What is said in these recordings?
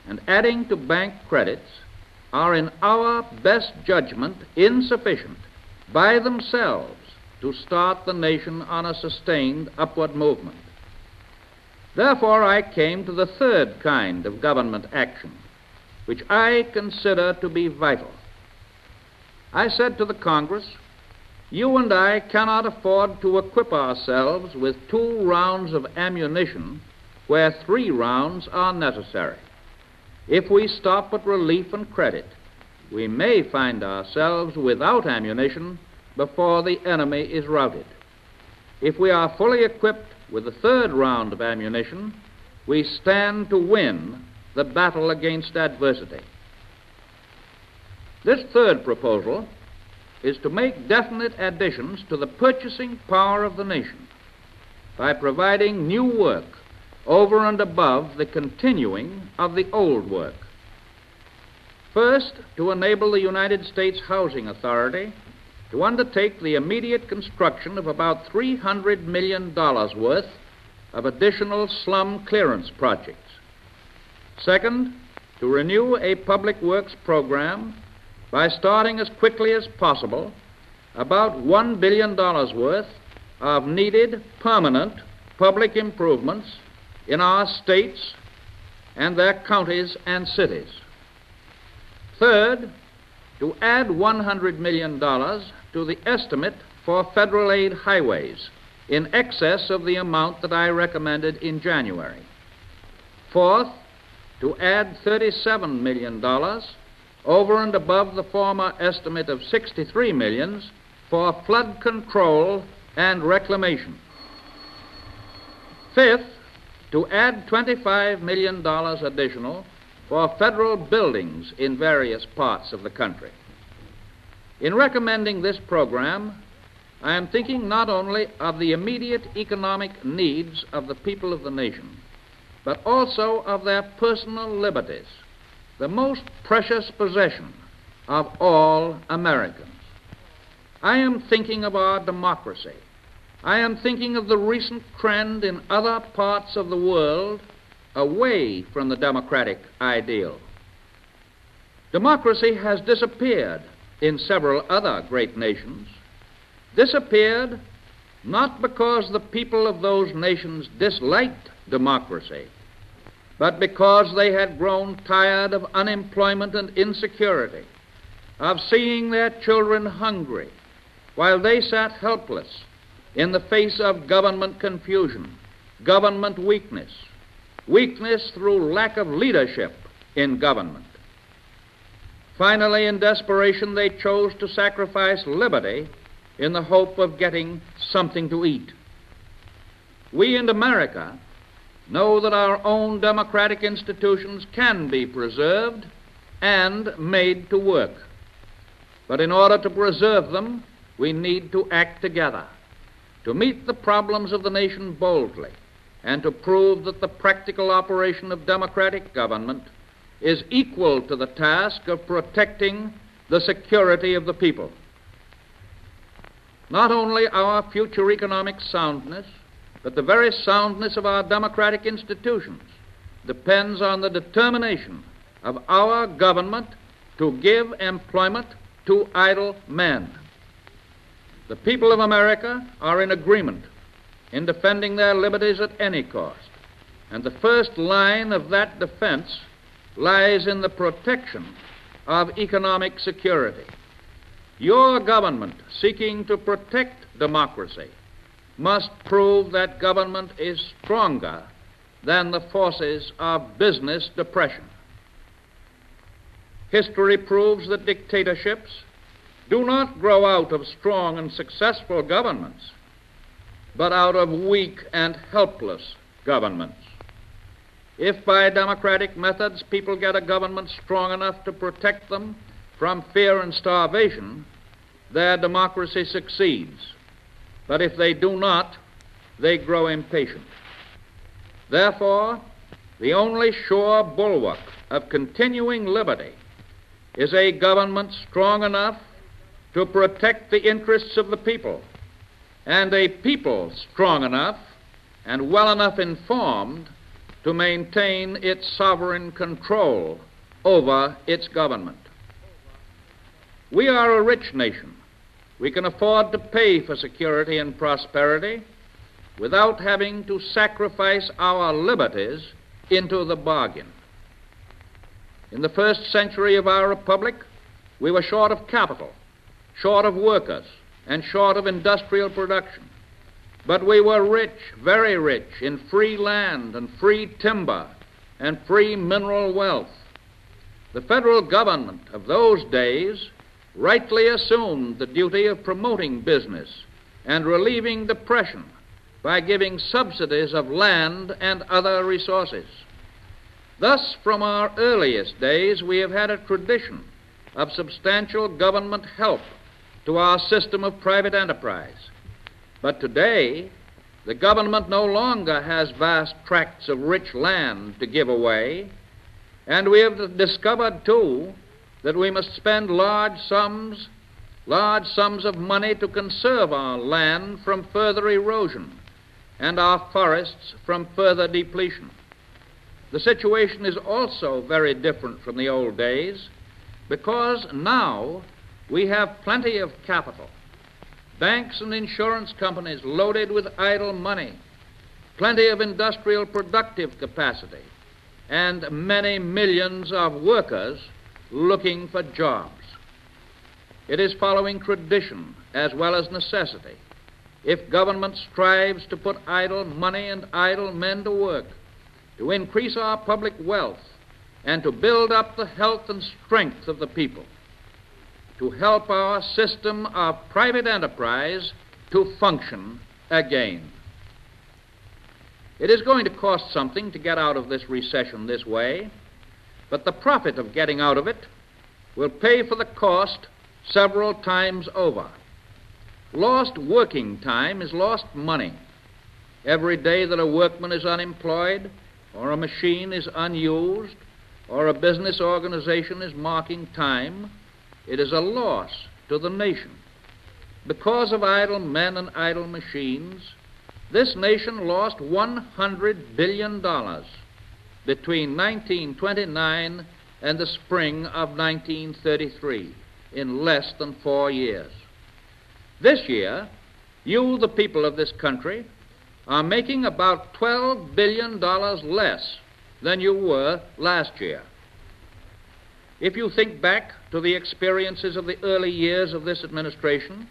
and adding to bank credits are in our best judgment insufficient by themselves to start the nation on a sustained upward movement. Therefore, I came to the third kind of government action, which I consider to be vital. I said to the Congress, you and I cannot afford to equip ourselves with 2 rounds of ammunition where 3 rounds are necessary. If we stop at relief and credit, we may find ourselves without ammunition before the enemy is routed. If we are fully equipped with the 3rd round of ammunition, we stand to win the battle against adversity. This 3rd proposal is to make definite additions to the purchasing power of the nation by providing new work over and above the continuing of the old work. First, to enable the United States Housing Authority to undertake the immediate construction of about $300 million worth of additional slum clearance projects. Second, to renew a public works program by starting as quickly as possible about $1 billion worth of needed permanent public improvements in our states and their counties and cities. Third, to add $100 million to the estimate for federal aid highways in excess of the amount that I recommended in January. Fourth, to add $37 million over and above the former estimate of $63 million for flood control and reclamation. Fifth, to add $25 million additional for federal buildings in various parts of the country. In recommending this program, I am thinking not only of the immediate economic needs of the people of the nation, but also of their personal liberties, the most precious possession of all Americans. I am thinking of our democracy. I am thinking of the recent trend in other parts of the world away from the democratic ideal. Democracy has disappeared in several other great nations. Disappeared not because the people of those nations disliked democracy, but because they had grown tired of unemployment and insecurity, of seeing their children hungry, while they sat helpless in the face of government confusion, government weakness, weakness through lack of leadership in government. Finally, in desperation, they chose to sacrifice liberty in the hope of getting something to eat. We in America know that our own democratic institutions can be preserved and made to work. But in order to preserve them, we need to act together, to meet the problems of the nation boldly, and to prove that the practical operation of democratic government is equal to the task of protecting the security of the people. Not only our future economic soundness, but the very soundness of our democratic institutions depends on the determination of our government to give employment to idle men. The people of America are in agreement in defending their liberties at any cost, and the first line of that defense lies in the protection of economic security. Your government, seeking to protect democracy, must prove that government is stronger than the forces of business depression. History proves that dictatorships do not grow out of strong and successful governments, but out of weak and helpless governments. If by democratic methods people get a government strong enough to protect them from fear and starvation, their democracy succeeds. But if they do not, they grow impatient. Therefore, the only sure bulwark of continuing liberty is a government strong enough to protect the interests of the people, and a people strong enough and well enough informed to maintain its sovereign control over its government. We are a rich nation. We can afford to pay for security and prosperity without having to sacrifice our liberties into the bargain. In the first century of our republic, we were short of capital, short of workers, and short of industrial production. But we were rich, very rich, in free land and free timber and free mineral wealth. The federal government of those days rightly assumed the duty of promoting business and relieving depression by giving subsidies of land and other resources. Thus, from our earliest days, we have had a tradition of substantial government help to our system of private enterprise. But today, the government no longer has vast tracts of rich land to give away, and we have discovered, too, that we must spend large sums of money to conserve our land from further erosion and our forests from further depletion. The situation is also very different from the old days because now we have plenty of capital, banks and insurance companies loaded with idle money, plenty of industrial productive capacity, and many millions of workers looking for jobs. It is following tradition as well as necessity if government strives to put idle money and idle men to work, to increase our public wealth, and to build up the health and strength of the people, to help our system of private enterprise to function again. It is going to cost something to get out of this recession this way, but the profit of getting out of it will pay for the cost several times over. Lost working time is lost money. Every day that a workman is unemployed, or a machine is unused, or a business organization is marking time, it is a loss to the nation. Because of idle men and idle machines, this nation lost $100 billion between 1929 and the spring of 1933 in less than 4 years. This year, you, the people of this country, are making about $12 billion less than you were last year. If you think back to the experiences of the early years of this administration,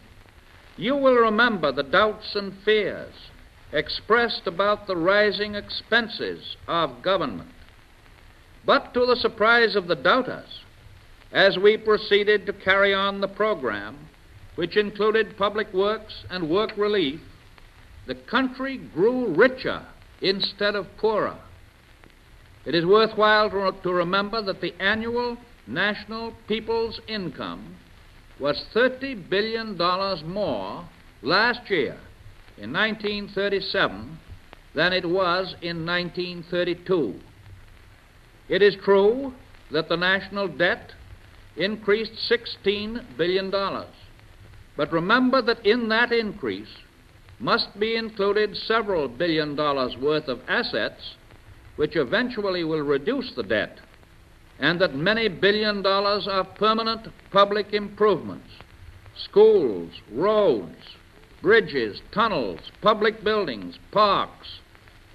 you will remember the doubts and fears expressed about the rising expenses of government. But to the surprise of the doubters, as we proceeded to carry on the program, which included public works and work relief, the country grew richer instead of poorer. It is worthwhile to remember that the annual national people's income was $30 billion more last year in 1937 than it was in 1932. It is true that the national debt increased $16 billion, but remember that in that increase must be included several $billion worth of assets which eventually will reduce the debt, and that many $1 billion of permanent public improvements, schools, roads, bridges, tunnels, public buildings, parks,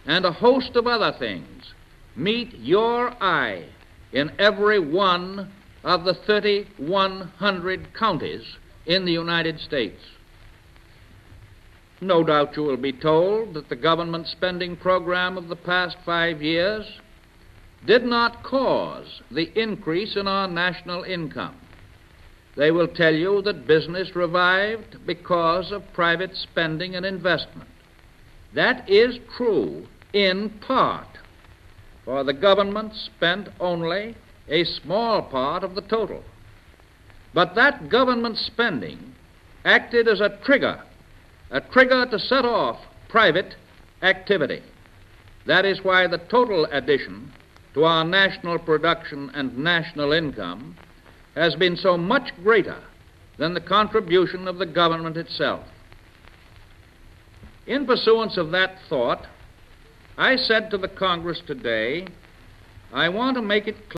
and a host of other things meet your eye in every one of the 3,100 counties in the United States. No doubt you will be told that the government spending program of the past 5 years did not cause the increase in our national income. They will tell you that business revived because of private spending and investment. That is true in part, for the government spent only a small part of the total. But that government spending acted as a trigger to set off private activity. That is why the total addition to our national production and national income has been so much greater than the contribution of the government itself. In pursuance of that thought, I said to the Congress today, I want to make it clear